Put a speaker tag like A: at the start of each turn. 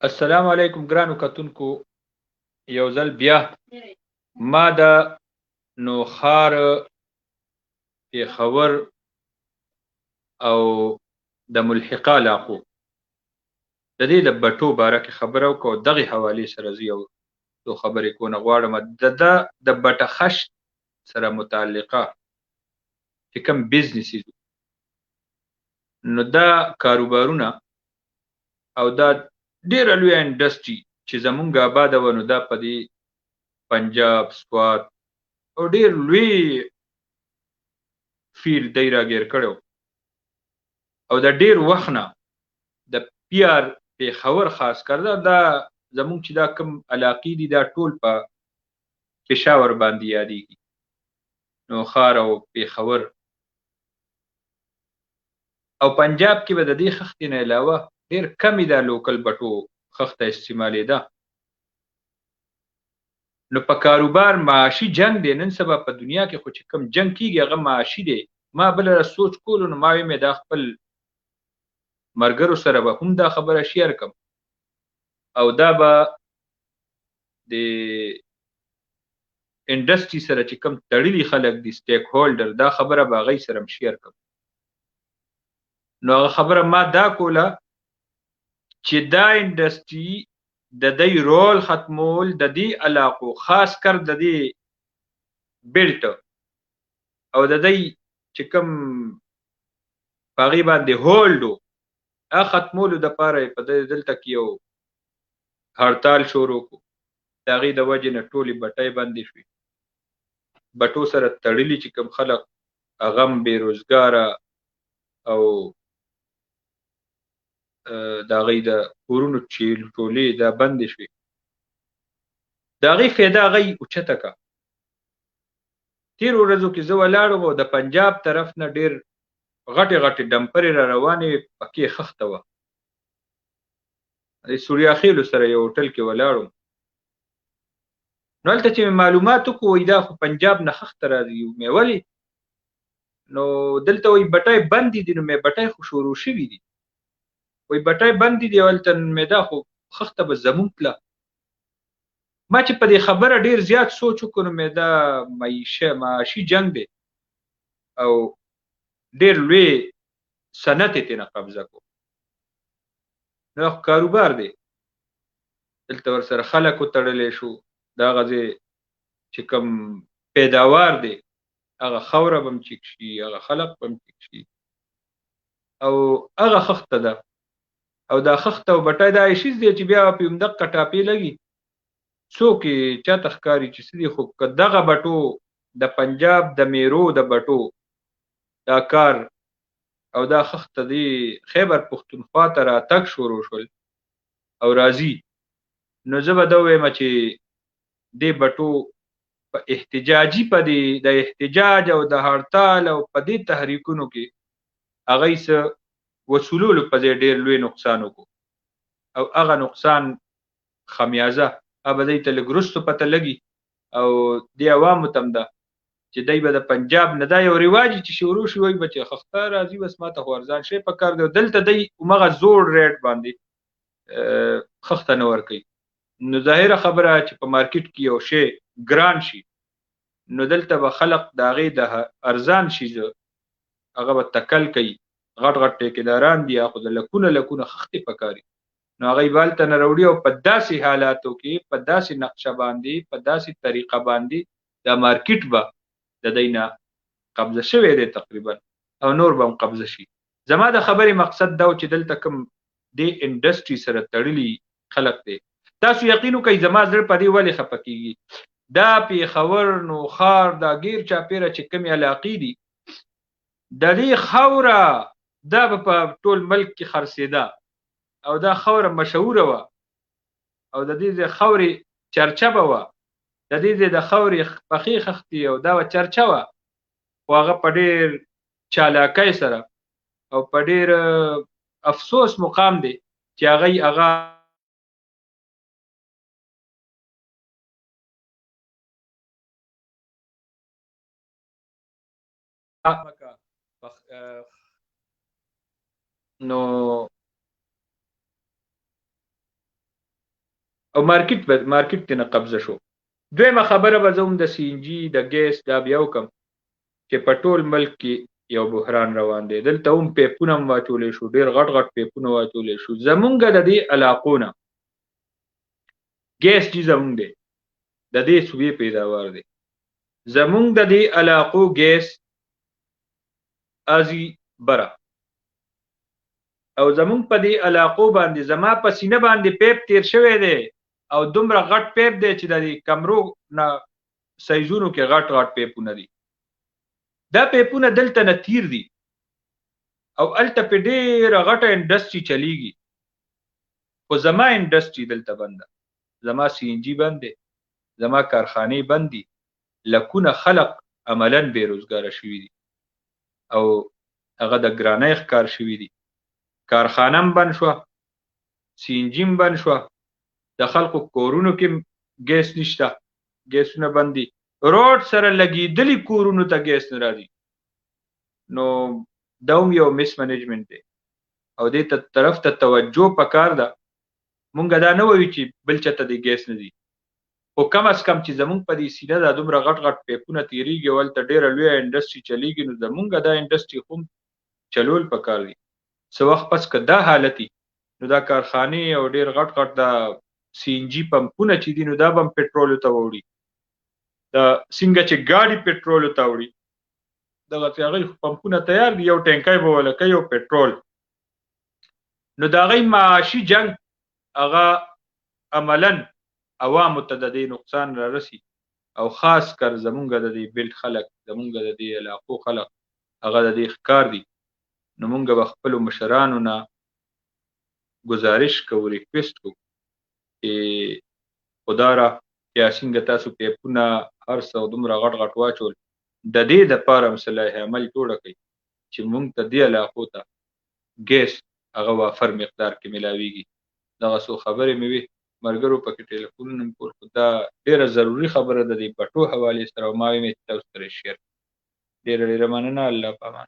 A: السلام علیکم ګرانو کتونکو. یو ځل بیا ما د نوښار، پېښور او د ملحقه علاقو د دې د بټو باره کې خبره وکړو. دغې حوالې سره زه یو څو خبرې کونه غواړم. د بټه خشت سره متعلقه چې کوم بزنسز نو دا کاروبارونه او دا ډېره لویه انډسټري چې زمونږ آباده وه، نو دا په دې پنجاب، سوات او ډېر لوی فیلډ دی راګیر کړی او د ډېر وخت نه د پی آر پېښور خاص کر دا زمونږ چې دا کوم علاقې دي دا ټول په پېښور باندې یادېږي. نوښار او پېښور او پنجاب کې به د دې خښتې نه علاوه ډېر کمې دا لوکل بټو خښته استعمالېده. نو په کاروبار معاشي جنګ دی. نن سبا په دنیا کې خو چې کوم جنګ کېږي هغه معاشي دی. ما بله سوچ کولو نو ما ویې دا خپل ملګرو سره به هم دا خبره شیر کړم او دا به د انډسټري سره چې کوم تړلي خلک دي، سټیک هولډر، دا خبره به هغوی سره هم شیر کړم. نو هغه خبره ما دا کوله چې دا انډسټري د دې رول ختمول د دې علاقو خاص کر د دې بیلټ او د دې چې کوم په هغې باندې هولډ و هغه ختمولو دپاره یې په دلته کې یو هړتال شروع کړو. د هغې د وجې نه ټولې بټۍ بندې شوې. بټو سره تړلي چې کوم خلک هغه هم بېروزګاره او د هغوی د کورونو ټولې دا بندې شوې. د هغې فایده هغوی اوچته کړه. تېرو ورځو کې زه ولاړم او د پنجاب طرف نه ډېر غټې غټې ډمپرې را روانې وې، پکې خښته وه. د سوریا خیلو سره یو هوټل کې ولاړم. نو هلته چې مې معلومات وکړو وایي دا خو پنجاب نه خښته راځي. مې ولې؟ نو دلته وایي بټۍ بندې دي. نو مې بټۍ خو شروع شوي دي. وایي بټۍ بندې دي او هلته مې دا خو خښته به زمونږ تله. ما چې په دې خبره ډېر زیات سوچ وکړو نو مې دا معاشي جنګ دی او ډېر لوی صنعت یې ترېنه قبضه کړو. نو دا خو کاروبار دی. دلته ورسره خلک وتړلی شو. د هغه ځای چې کوم پیداوار دی هغه خاوره به هم چیک شي، هغه خلق به هم چیک شي او هغه خښته ده. او دا خښته او بټۍ دا شیز دی چې بیا پې همدقه ټاپې لګي. څوک یې چاته ښکاري چې څه دي، خو که دغه بټو د پنجاب د میرو د بټو دا کار او دا خښته دې خیبر پښتونخوا ته راتګ شروع شول او راځي، نو زه به دا ووایم چې دې بټو په احتجاجي په دې د احتجاج او د هړتال او په دې تحریکونو کې هغوی څه وصولولو په ځای ډېر لوی نقصان وکړو او هغه نقصان خمیازه هغه به دوی ته لږ وروستو پته لګي او دې عوامو ته هم ده چې دی به د پنجاب نه دا یو رواج چې شروع شي وایي به چې خښته راځي بس ما ته خو ارزان شی پکار دی. دلته دی همغه زوړ ریټ باندې خښته نه ورکوي. نو ظاهره خبره چې په مارکیټ کې یو شی ګران شي نو دلته به خلق د هغې د ارزان شیزه هغه به تکل کوي. غټ غټ ټیکېداران دي خو د لکونه لکونه خښتې پکاري. نو هغوی به هلته نه راوړي او په داسې حالاتو کې په داسې نقشه باندې په داسې طریقه باندې دا مارکیټ به د دی نه قبضه شوی دی تقریبا او نور به هم قبضه شي. زما د خبرې مقصد دا و چې دلته کوم دې انډسټري سره تړلي خلک دی. تاسو یقین وکئ زما زړه په دې ولې خفه کېږي. دا پېښور، نوښار، دا ګیر چاپېره چې کومې علاقې دي د دې خاوره دا به په ټول ملک کې خرڅېده او دا خاوره مشهوره وه او د دې ځای خاورې چرچه به وه. د دې ځای د خاورې پخې خښتې او دا به چرچه وه، خو هغه په ډېر چالاکۍ سره او په ډېر افسوس مقام دی چې هغوی هغه نو او مارکیټ ته نه قبضه شو. دویمه خبره به زه هم د سی ان جي د ګیس دا بیا وکم چې په ټول ملک کې یو بحران روان دی. دلته هم پیپونه هم واچولی شو، ډېر غټ غټ پیپونه واچولی شو. زمونږ د دې علاقو نه ګیس چې زمونږ دی د دې صوبې پیداوار دی. زمونږ د دې علاقو ګیس ازي بره، او زمونږ په دې علاقو باندې زما په سینه باندې پیپ تیر شوی دی، او دومره غټ پیپ دی چې د دې کمرو نه سایزونو کې غټ غټ پیپونه دي. دا پیپونه دلته نه تیر دي او الته په ډېره غټه انډسټري چلیږي، خو زما انډسټري دلته بنده، زما سی ان جي بند دی، زما کارخانې بند دي، لکونه خلق عملا بېروزګاره شوي دي او هغه د ګرانۍ ښکار شوي دي. کارخانه هم بند شوه، سی ان جي هم بند شوه، د خلکو کورونو کې ګیس نشته، ګیسونه بند دي، روډ سره لګېدلي کورونو ته ګیس نه راځي. نو دا هم یو مس منیجمنټ دی او دې طرف ته توجه پکار ده. مونږ دا نه وایو چې بل چاته د ګیس نه دي، خو کم از کم چې زمونږ په دې سینه دا دومره غټ غټ پیپونه تېرېږي او هلته ډېره لویه انډسټري چلیږي، نو زمونږ دا انډسټري خو چلول پکار دي. څه وخت پس که دا حالت وي نو دا کارخانې او ډېر غټ غټ دا سی ان جي پمپونه چې دي نو دا به هم پټرولو ته وړي. دا څنګه چې ګاډي پټرولو ته وړي دغسې هغوی پمپونه تیار دي، یو ټینکی به وله کوي او پټرول. نو د هغوی معاشي جنګ هغه عملا عوامو ته د دې نقصان را رسي، او خاص کر زمونږ د دې بیلټ خلک، زمونږ د دې علاقو خلک هغه د دې ښکار دي. نو مونږ به خپلو مشرانو نه گزارش کوو، ریکویسټ کوو چې خدا را یا څنګه تاسو پیپونه هر څه دومره غټ غټ واچول، د دې دپاره هم صلاح عمل جوړه کړئ چې مونږ ته دې علاقو ته ګیس هغه وافر مقدار کې میلاویږي. دغه څو خبرې مې وې، ملګرو پکې ټلیفونونه مې کول، خو دا ډېره ضروري خبره ده دې بټو حوالې سره، او ما ویې تاسو سره یې شیر. ډېره ډېره مننه. الله په امان.